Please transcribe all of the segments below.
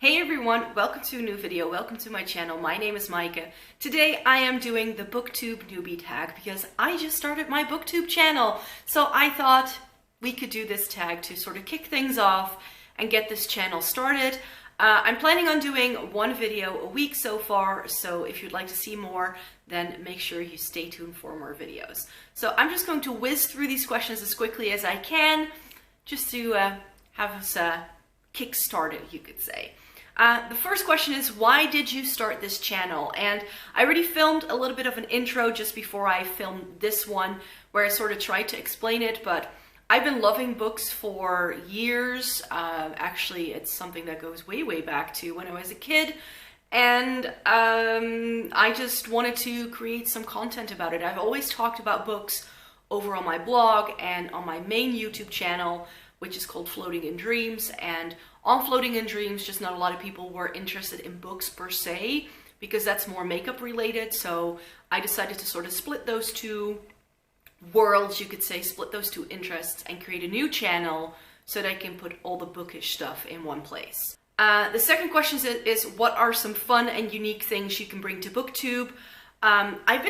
Hey everyone, welcome to a new video, welcome to my channel. My name is Maaike. Today I am doing the Booktube Newbie tag because I just started my Booktube channel. So I thought we could do this tag to sort of kick things off and get this channel started. I'm planning on doing one video a week so far, so if you'd like to see more, then make sure you stay tuned for more videos. So I'm just going to whiz through these questions as quickly as I can, just to have us kick started, you could say. The first question is, why did you start this channel? And I already filmed a little bit of an intro just before I filmed this one, where I sort of tried to explain it, but I've been loving books for years. Actually, it's something that goes way, way back to when I was a kid. And I just wanted to create some content about it. I've always talked about books over on my blog and on my main YouTube channel, which is called Floating in Dreams. And on Floating in Dreams, just not a lot of people were interested in books per se, because that's more makeup related. So I decided to sort of split those two worlds, you could say, split those two interests and create a new channel so that I can put all the bookish stuff in one place. The second question is what are some fun and unique things you can bring to Booktube? I've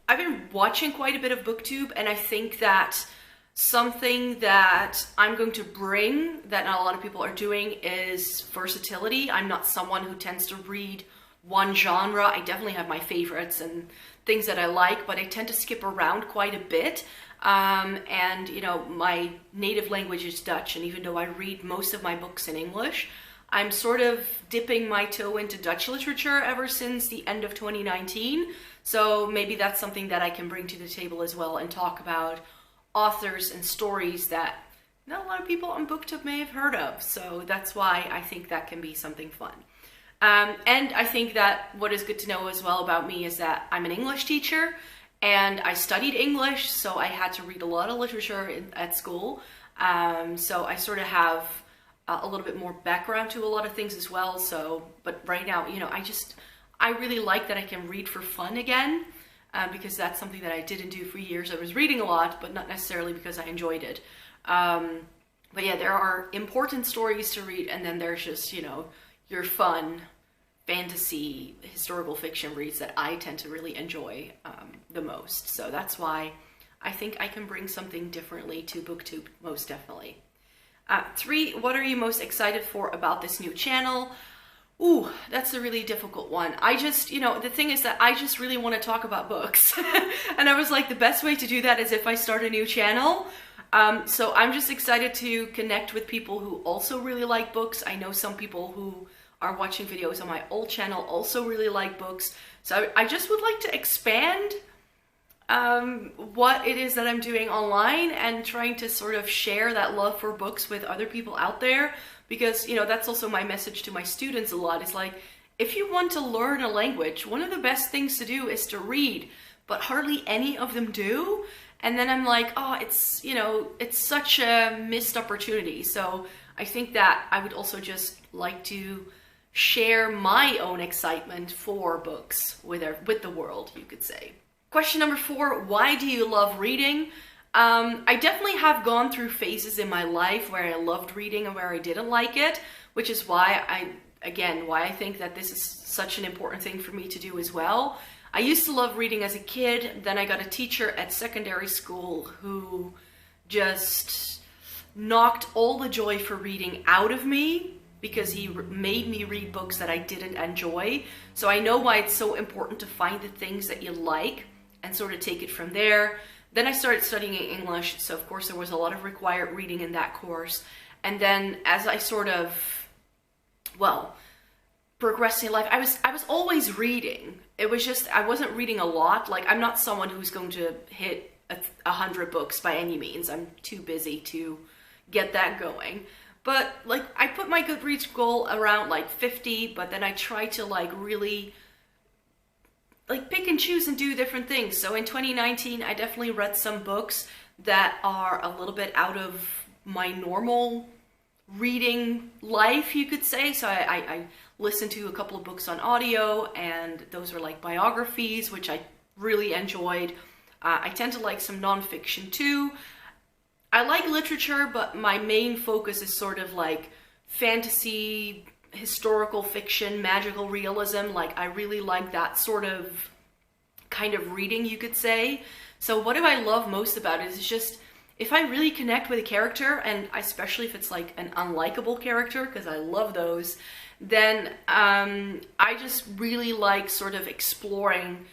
been watching quite a bit of Booktube, and I think that something that I'm going to bring that not a lot of people are doing is versatility. I'm not someone who tends to read one genre. I definitely have my favorites and things that I like, but I tend to skip around quite a bit. And you know, my native language is Dutch, and even though I read most of my books in English, I'm sort of dipping my toe into Dutch literature ever since the end of 2019. So maybe that's something that I can bring to the table as well and talk about authors and stories that not a lot of people on Booktube may have heard of. So that's why I think that can be something fun. And I think that what is good to know as well about me is that I'm an English teacher and I studied English, so I had to read a lot of literature at school. So I sort of have a little bit more background to a lot of things as well. So, but right now, you know, I really like that I can read for fun again. Because that's something that I didn't do for years. I was reading a lot, but not necessarily because I enjoyed it. But yeah, there are important stories to read, and then there's just, you know, your fun fantasy, historical fiction reads that I tend to really enjoy the most. So that's why I think I can bring something differently to Booktube, most definitely. 3, what are you most excited for about this new channel? Ooh, that's a really difficult one. I just, you know, the thing is that I just really want to talk about books. And I was like, the best way to do that is if I start a new channel. So I'm just excited to connect with people who also really like books. I know some people who are watching videos on my old channel also really like books. So I just would like to expand what it is that I'm doing online and trying to sort of share that love for books with other people out there. Because, you know, that's also my message to my students a lot. It's like, if you want to learn a language, one of the best things to do is to read, but hardly any of them do. And then I'm like, oh, it's, you know, it's such a missed opportunity. So I think that I would also just like to share my own excitement for books with the world, you could say. Question number 4, why do you love reading? I definitely have gone through phases in my life where I loved reading and where I didn't like it, which is why I think that this is such an important thing for me to do as well. I used to love reading as a kid, then I got a teacher at secondary school who just knocked all the joy for reading out of me because he made me read books that I didn't enjoy. So I know why it's so important to find the things that you like and sort of take it from there. Then I started studying English, so of course there was a lot of required reading in that course. And then as I sort of, well, progressed in life, I was always reading. It was just, I wasn't reading a lot. Like, I'm not someone who's going to hit 100 books by any means. I'm too busy to get that going. But like, I put my Goodreads goal around like 50, but then I try to like really like pick and choose and do different things. So in 2019, I definitely read some books that are a little bit out of my normal reading life, you could say. So I listened to a couple of books on audio, and those are like biographies, which I really enjoyed. I tend to like some nonfiction too. I like literature, but my main focus is sort of like fantasy, historical fiction, magical realism. Like, I really like that sort of kind of reading, you could say. So what do I love most about it is just, if I really connect with a character, and especially if it's like an unlikable character, because I love those, then I just really like sort of exploring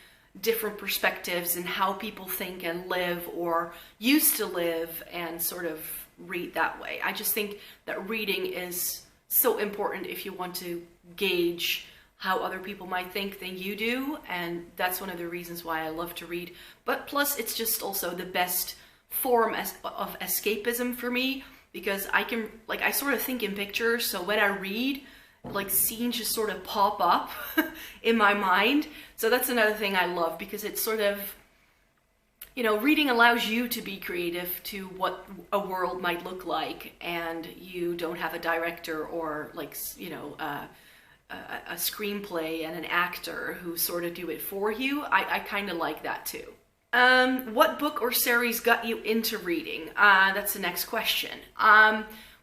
different perspectives and how people think and live or used to live, and sort of read that way. I just think that reading is so important if you want to gauge how other people might think than you do, and that's one of the reasons why I love to read. But plus, it's just also the best form of escapism for me, because I can, like, I sort of think in pictures, so when I read, like, scenes just sort of pop up in my mind. So that's another thing I love, because it's sort of, you know, reading allows you to be creative to what a world might look like, and you don't have a director or, like, you know, a screenplay and an actor who sort of do it for you. I kind of like that too. What book or series got you into reading? That's the next question.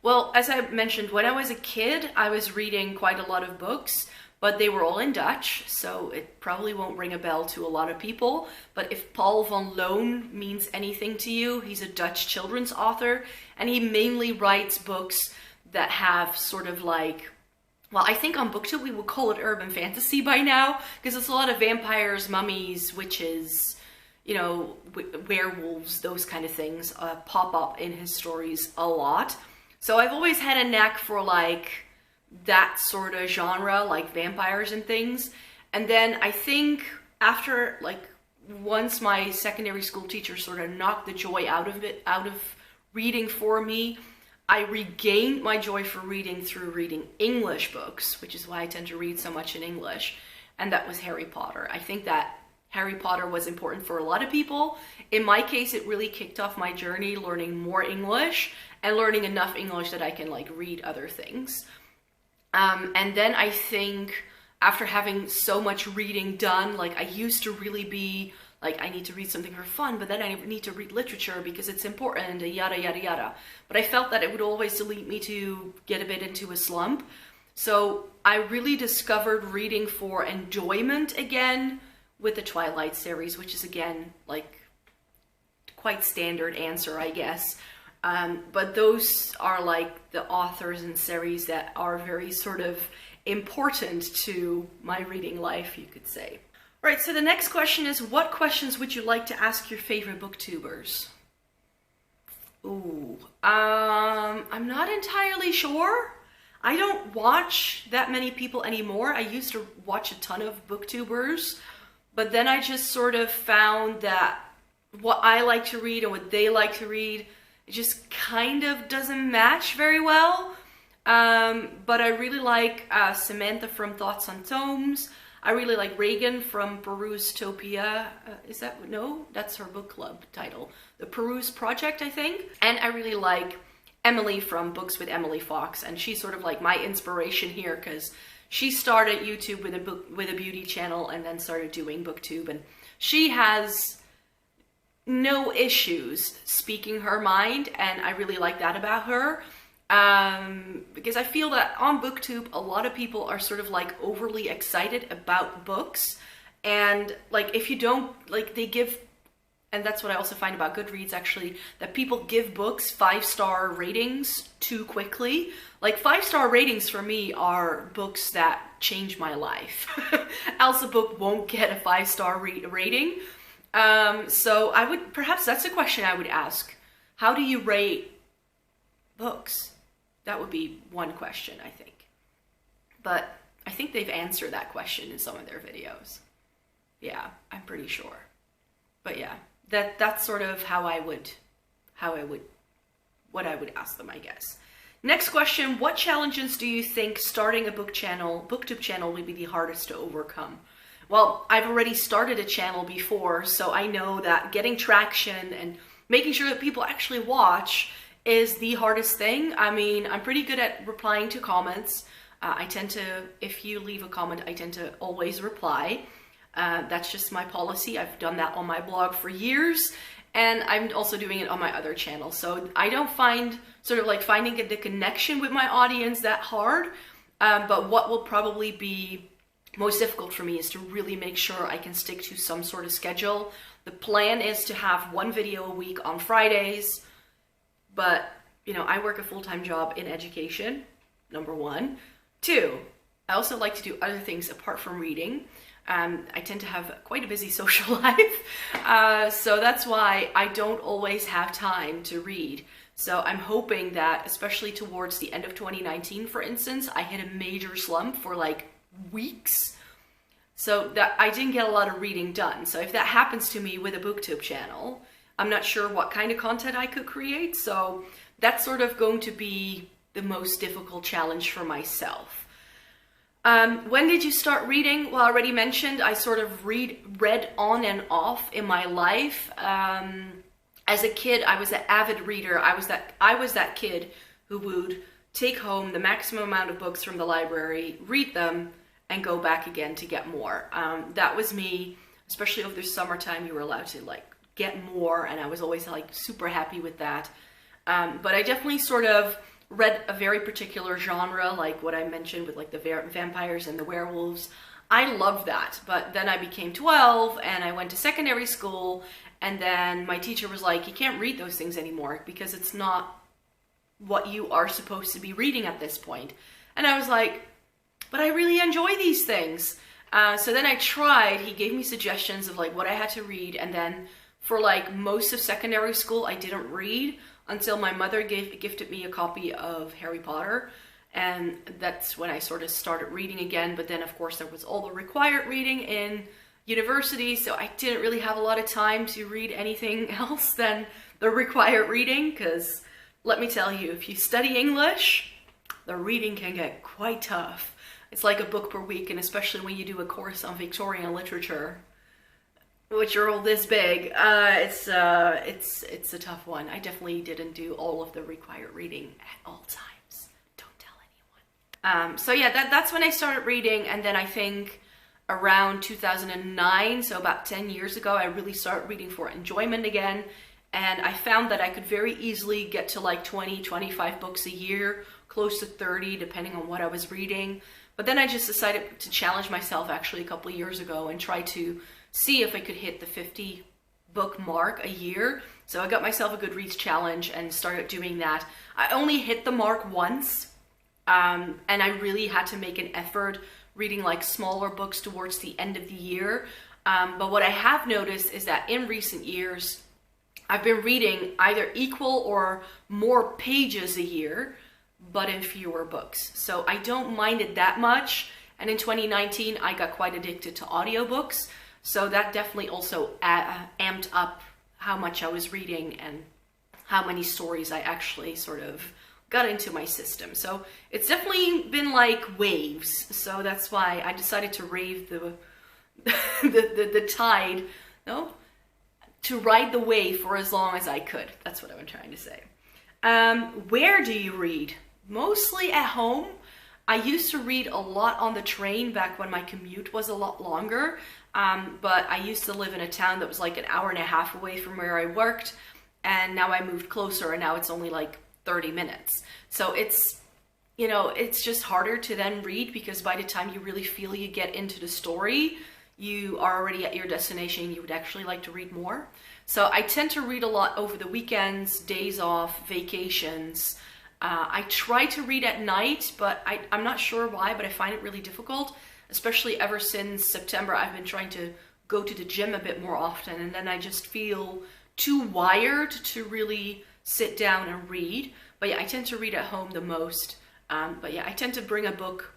Well, as I mentioned, when I was a kid, I was reading quite a lot of books, but they were all in Dutch, so it probably won't ring a bell to a lot of people. But if Paul van Loon means anything to you, he's a Dutch children's author, and he mainly writes books that have sort of like, well, I think on Booktube we would call it urban fantasy by now, because it's a lot of vampires, mummies, witches, you know, werewolves, those kind of things pop up in his stories a lot. So I've always had a knack for like that sort of genre, like vampires and things. And then I think after, like, once my secondary school teacher sort of knocked the joy out of reading for me, I regained my joy for reading through reading English books, which is why I tend to read so much in English. And that was Harry Potter. I think that Harry Potter was important for a lot of people. In my case, it really kicked off my journey learning more English and learning enough English that I can, like, read other things. And then I think after having so much reading done, like, I used to really be like, I need to read something for fun, but then I need to read literature because it's important, yada, yada, yada. But I felt that it would always lead me to get a bit into a slump. So I really discovered reading for enjoyment again with the Twilight series, which is, again, like, quite standard answer, I guess. But those are, like, the authors and series that are very sort of important to my reading life, you could say. All right, so the next question is, what questions would you like to ask your favorite booktubers? Ooh, I'm not entirely sure. I don't watch that many people anymore. I used to watch a ton of booktubers, but then I just sort of found that what I like to read and what they like to read, it just kind of doesn't match very well. But I really like Samantha from Thoughts on Tomes. I really like Reagan from Peruse-topia. Is that, no? That's her book club title. The Peruse Project, I think. And I really like Emily from Books with Emily Fox, and she's sort of like my inspiration here, because she started YouTube with a beauty channel and then started doing Booktube, and she has no issues speaking her mind, and I really like that about her. Because I feel that on Booktube, a lot of people are sort of like overly excited about books, and like if you don't, like, they give, and that's what I also find about Goodreads actually, that people give books 5-star ratings too quickly. Like, 5-star ratings for me are books that change my life. Else a book won't get a 5-star rating. So I would, perhaps that's a question I would ask. How do you rate books? That would be one question, I think. But I think they've answered that question in some of their videos. Yeah, I'm pretty sure. But yeah, that's sort of what I would ask them, I guess. Next question, what challenges do you think starting a booktube channel would be the hardest to overcome? Well, I've already started a channel before, so I know that getting traction and making sure that people actually watch is the hardest thing. I mean, I'm pretty good at replying to comments. I tend to, if you leave a comment, I tend to always reply. That's just my policy. I've done that on my blog for years, and I'm also doing it on my other channel. So I don't find sort of like finding the connection with my audience that hard. But what will probably be most difficult for me is to really make sure I can stick to some sort of schedule. The plan is to have one video a week on Fridays, but you know, I work a full-time job in education, number one. Two, I also like to do other things apart from reading. I tend to have quite a busy social life, so that's why I don't always have time to read. So I'm hoping that, especially towards the end of 2019, for instance, I hit a major slump for like weeks, so that I didn't get a lot of reading done. So if that happens to me with a booktube channel, I'm not sure what kind of content I could create, so that's sort of going to be the most difficult challenge for myself. When did you start reading? Well, I already mentioned I sort of read on and off in my life. As a kid, I was an avid reader. I was that kid who would take home the maximum amount of books from the library, read them, and go back again to get more. That was me, especially over the summertime. You were allowed to like get more, and I was always like super happy with that. But I definitely sort of read a very particular genre, like what I mentioned with like the vampires and the werewolves. I loved that, but then I became 12 and I went to secondary school, and then my teacher was like, you can't read those things anymore because it's not what you are supposed to be reading at this point. And I was like, but I really enjoy these things. So then I tried. He gave me suggestions of like what I had to read, and then for like most of secondary school I didn't read until my mother gifted me a copy of Harry Potter, and that's when I sort of started reading again. But then of course there was all the required reading in university, so I didn't really have a lot of time to read anything else than the required reading, because let me tell you, if you study English, the reading can get quite tough. It's like a book per week, and especially when you do a course on Victorian literature, which are all this big, it's a tough one. I definitely didn't do all of the required reading at all times. Don't tell anyone. So yeah, that's when I started reading, and then I think around 2009, so about 10 years ago, I really started reading for enjoyment again, and I found that I could very easily get to like 20, 25 books a year, close to 30, depending on what I was reading. But then I just decided to challenge myself actually a couple of years ago and try to see if I could hit the 50 book mark a year. So I got myself a Goodreads challenge and started doing that. I only hit the mark once, and I really had to make an effort reading like smaller books towards the end of the year. But what I have noticed is that in recent years, I've been reading either equal or more pages a year, but in fewer books. So I don't mind it that much. And in 2019, I got quite addicted to audiobooks. So that definitely also amped up how much I was reading and how many stories I actually sort of got into my system. So it's definitely been like waves. So that's why I decided to ride the tide, no? To ride the wave for as long as I could. That's what I'm trying to say. Where do you read? Mostly at home. I used to read a lot on the train back when my commute was a lot longer, but I used to live in a town that was like an hour and a half away from where I worked, and now I moved closer, and now it's only like 30 minutes. So it's, you know, it's just harder to then read, because by the time you really feel you get into the story, you are already at your destination. You would actually like to read more. So I tend to read a lot over the weekends, days off, vacations. I try to read at night, but I'm not sure why, but I find it really difficult, especially ever since September. I've been trying to go to the gym a bit more often, and then I just feel too wired to really sit down and read. But yeah, I tend to read at home the most. But yeah, I tend to bring a book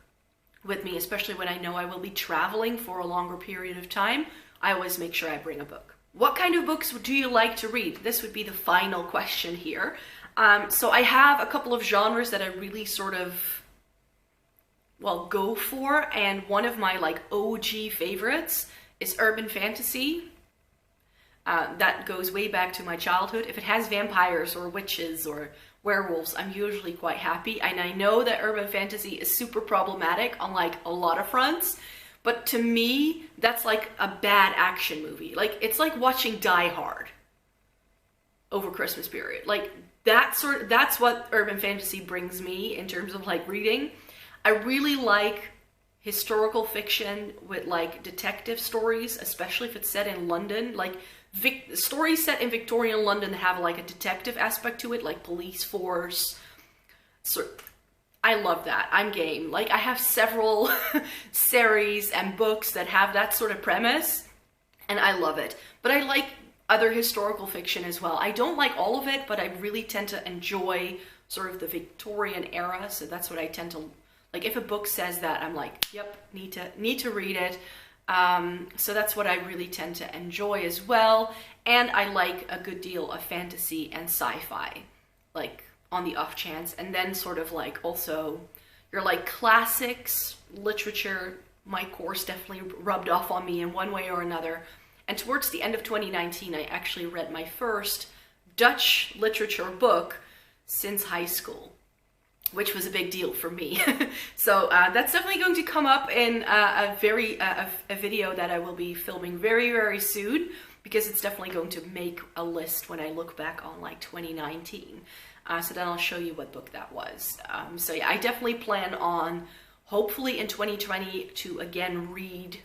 with me, especially when I know I will be traveling for a longer period of time. I always make sure I bring a book. What kind of books do you like to read? This would be the final question here. So I have a couple of genres that I really sort of, well, go for, and one of my like OG favorites is urban fantasy. That goes way back to my childhood. If it has vampires or witches or werewolves, I'm usually quite happy. And I know that urban fantasy is super problematic on like a lot of fronts, but to me, that's like a bad action movie. Like, it's like watching Die Hard over Christmas period. Like, that's what urban fantasy brings me in terms of like reading. I really like historical fiction with like detective stories, especially if it's set in London. Like stories set in Victorian London that have like a detective aspect to it, like police force. So I love that. I'm game. Like I have several series and books that have that sort of premise, and I love it. But I like other historical fiction as well. I don't like all of it, but I really tend to enjoy sort of the Victorian era. So that's what I tend to like. If a book says that, I'm like, yep, need to read it. So that's what I really tend to enjoy as well. And I like a good deal of fantasy and sci-fi, like on the off chance. And then sort of like also your like classics literature. My course definitely rubbed off on me in one way or another. And towards the end of 2019, I actually read my first Dutch literature book since high school, which was a big deal for me. So that's definitely going to come up in a video that I will be filming very, very soon, because it's definitely going to make a list when I look back on like 2019. So then I'll show you what book that was. So yeah, I definitely plan on, hopefully in 2020, to again read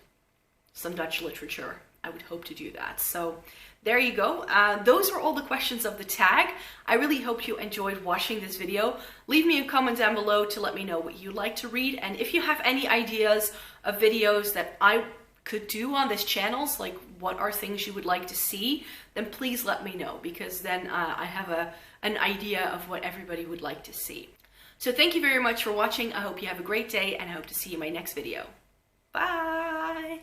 some Dutch literature. I would hope to do that. So there you go. Those are all the questions of the tag. I really hope you enjoyed watching this video. Leave me a comment down below to let me know what you like to read. And if you have any ideas of videos that I could do on this channel, like what are things you would like to see, then please let me know, because then I have an idea of what everybody would like to see. So thank you very much for watching. I hope you have a great day, and I hope to see you in my next video. Bye!